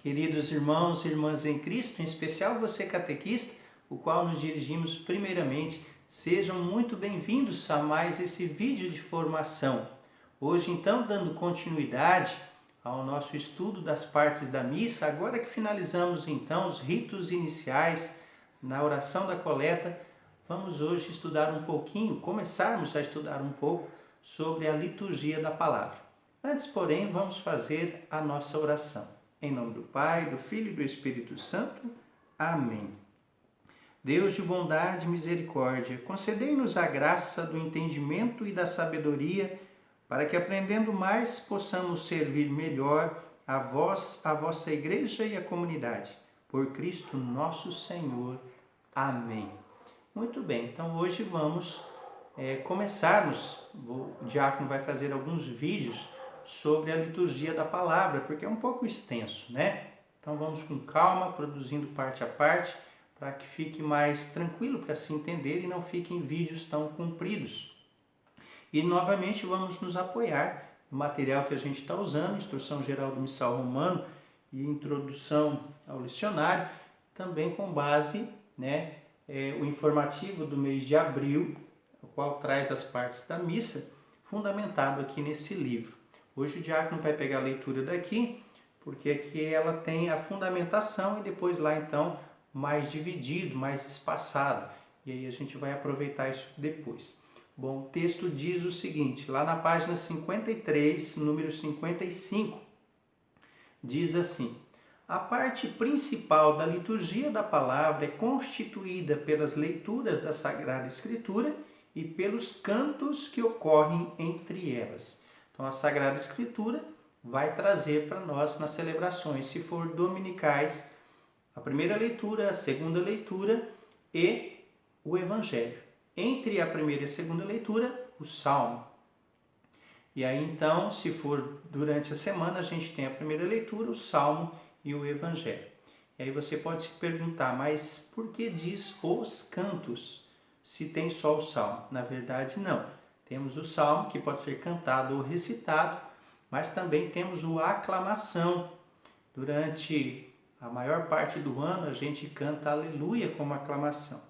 Queridos irmãos e irmãs em Cristo, em especial você catequista, o qual nos dirigimos primeiramente, sejam muito bem-vindos a mais esse vídeo de formação. Hoje, então, dando continuidade ao nosso estudo das partes da missa, agora que finalizamos, então, os ritos iniciais na oração da coleta, vamos hoje estudar um pouquinho, começarmos a estudar um pouco sobre a liturgia da palavra. Antes, porém, vamos fazer a nossa oração. Em nome do Pai, do Filho e do Espírito Santo. Amém. Deus de bondade e misericórdia, concedei-nos a graça do entendimento e da sabedoria, para que, aprendendo mais, possamos servir melhor a vós, a vossa Igreja e a comunidade. Por Cristo nosso Senhor. Amém. Muito bem, então hoje vamos começarmos. O diácono vai fazer alguns vídeos sobre a liturgia da palavra, porque é um pouco extenso, né? Então vamos com calma, produzindo parte a parte, para que fique mais tranquilo para se entender e não fiquem vídeos tão compridos. E novamente vamos nos apoiar no material que a gente está usando, Instrução Geral do Missal Romano e Introdução ao Licionário, também com base, o informativo do mês de abril, o qual traz as partes da missa, fundamentado aqui nesse livro. Hoje o diácono vai pegar a leitura daqui, porque aqui ela tem a fundamentação e depois lá então mais dividido, mais espaçado. E aí a gente vai aproveitar isso depois. Bom, o texto diz o seguinte, lá na página 53, número 55, diz assim: a parte principal da liturgia da palavra é constituída pelas leituras da Sagrada Escritura e pelos cantos que ocorrem entre elas. Então, a Sagrada Escritura vai trazer para nós nas celebrações, se for dominicais, a primeira leitura, a segunda leitura e o Evangelho. Entre a primeira e a segunda leitura, o Salmo. E aí, então, se for durante a semana, a gente tem a primeira leitura, o Salmo e o Evangelho. E aí você pode se perguntar, mas por que diz os cantos, se tem só o Salmo? Na verdade, não. Temos o Salmo, que pode ser cantado ou recitado, mas também temos o aclamação. Durante a maior parte do ano, a gente canta Aleluia como aclamação,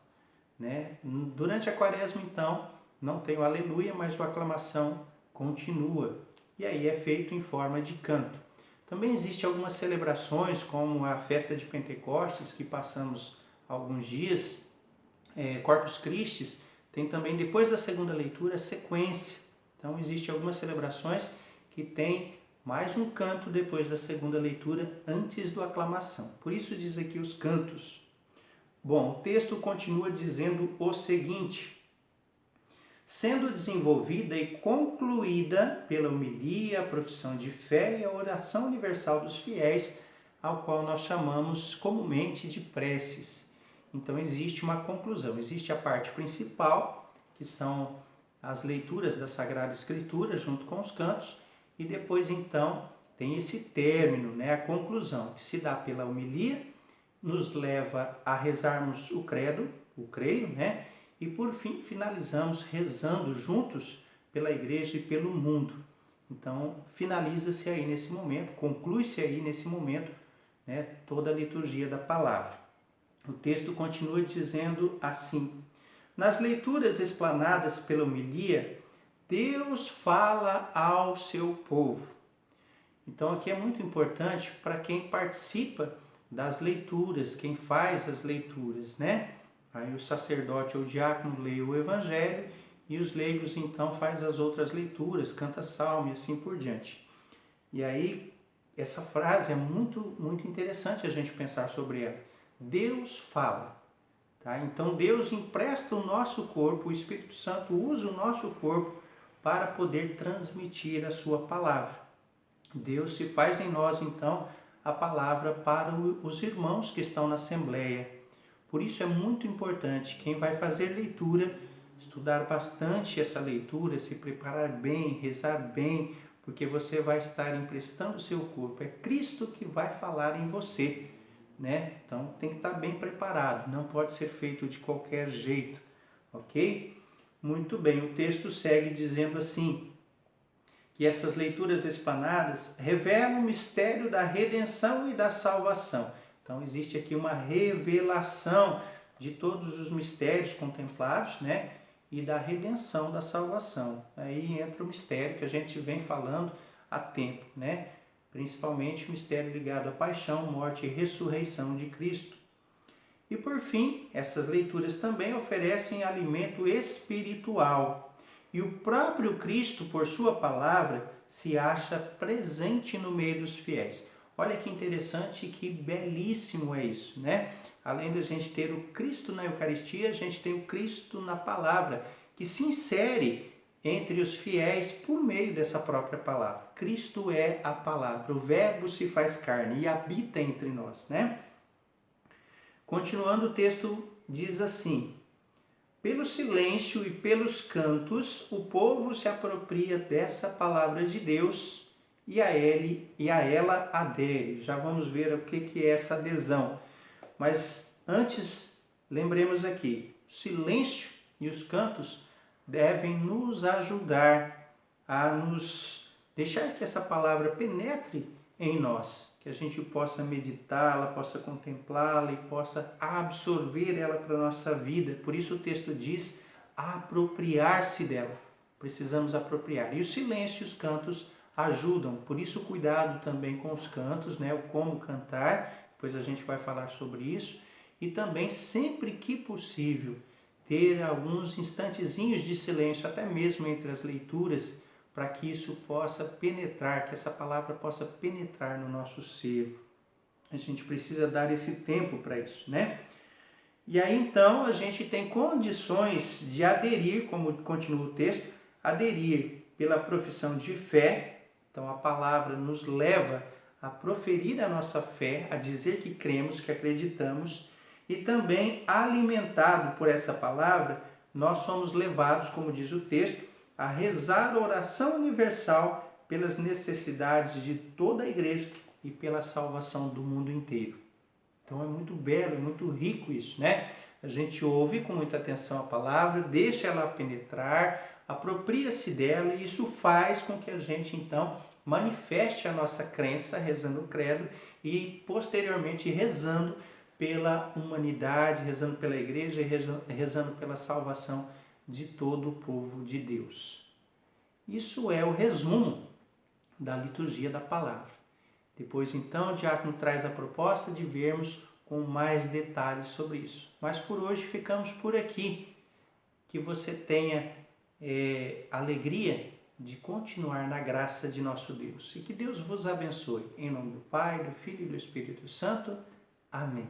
né? Durante a Quaresma, então, não tem o Aleluia, mas o aclamação continua. E aí é feito em forma de canto. Também existem algumas celebrações, como a festa de Pentecostes, que passamos alguns dias, Corpus Christi, tem também, depois da segunda leitura, sequência. Então, existem algumas celebrações que tem mais um canto depois da segunda leitura, antes da aclamação. Por isso diz aqui os cantos. Bom, o texto continua dizendo o seguinte: sendo desenvolvida e concluída pela homilia, a profissão de fé e a oração universal dos fiéis, ao qual nós chamamos comumente de preces. Então existe uma conclusão, existe a parte principal, que são as leituras da Sagrada Escritura junto com os cantos, e depois então tem esse término, a conclusão, que se dá pela homilia, nos leva a rezarmos o credo, o creio, e por fim finalizamos rezando juntos pela igreja e pelo mundo. Então finaliza-se aí nesse momento, conclui-se aí nesse momento, toda a liturgia da palavra. O texto continua dizendo assim: nas leituras explanadas pela homilia, Deus fala ao seu povo. Então aqui é muito importante para quem participa das leituras, quem faz as leituras, Aí o sacerdote ou o diácono lê o Evangelho e os leigos então faz as outras leituras, canta salmo e assim por diante. E aí essa frase é muito, muito interessante a gente pensar sobre ela. Deus fala, tá? Então Deus empresta o nosso corpo, o Espírito Santo usa o nosso corpo para poder transmitir a sua palavra. Deus se faz em nós, então, a palavra para os irmãos que estão na Assembleia. Por isso é muito importante quem vai fazer leitura, estudar bastante essa leitura, se preparar bem, rezar bem, porque você vai estar emprestando o seu corpo. É Cristo que vai falar em você. Então tem que estar bem preparado, não pode ser feito de qualquer jeito, ok? Muito bem, o texto segue dizendo assim, que essas leituras explanadas revelam o mistério da redenção e da salvação. Então existe aqui uma revelação de todos os mistérios contemplados, né? E da redenção, da salvação. Aí entra o mistério que a gente vem falando há tempo, né? Principalmente o mistério ligado à paixão, morte e ressurreição de Cristo. E por fim, essas leituras também oferecem alimento espiritual. E o próprio Cristo, por sua palavra, se acha presente no meio dos fiéis. Olha que interessante e que belíssimo é isso, né? Além de a gente ter o Cristo na Eucaristia, a gente tem o Cristo na palavra, que se insere entre os fiéis por meio dessa própria palavra. Cristo é a palavra, o Verbo se faz carne e habita entre nós, né? Continuando, o texto diz assim: pelo silêncio e pelos cantos, o povo se apropria dessa palavra de Deus e a ela adere. Já vamos ver o que é essa adesão. Mas antes, lembremos aqui, o silêncio e os cantos devem nos ajudar a nos deixar que essa palavra penetre em nós, que a gente possa meditá-la, possa contemplá-la e possa absorver ela para a nossa vida. Por isso o texto diz apropriar-se dela. Precisamos apropriar. E o silêncio e os cantos ajudam. Por isso cuidado também com os cantos, né? O como cantar, depois a gente vai falar sobre isso. E também, sempre que possível, ter alguns instantezinhos de silêncio, até mesmo entre as leituras, para que isso possa penetrar, que essa palavra possa penetrar no nosso ser. A gente precisa dar esse tempo para isso, né? E aí então a gente tem condições de aderir, como continua o texto, aderir pela profissão de fé. Então a palavra nos leva a proferir a nossa fé, a dizer que cremos, que acreditamos, e também alimentado por essa palavra, nós somos levados, como diz o texto, a rezar a oração universal pelas necessidades de toda a igreja e pela salvação do mundo inteiro. Então é muito belo, é muito rico isso, né? A gente ouve com muita atenção a palavra, deixa ela penetrar, apropria-se dela e isso faz com que a gente então manifeste a nossa crença rezando o credo e posteriormente rezando pela humanidade, rezando pela igreja e rezando pela salvação de todo o povo de Deus. Isso é o resumo da liturgia da palavra. Depois, então, o diácono traz a proposta de vermos com mais detalhes sobre isso. Mas por hoje ficamos por aqui. Que você tenha alegria de continuar na graça de nosso Deus. E que Deus vos abençoe. Em nome do Pai, do Filho e do Espírito Santo. Amém.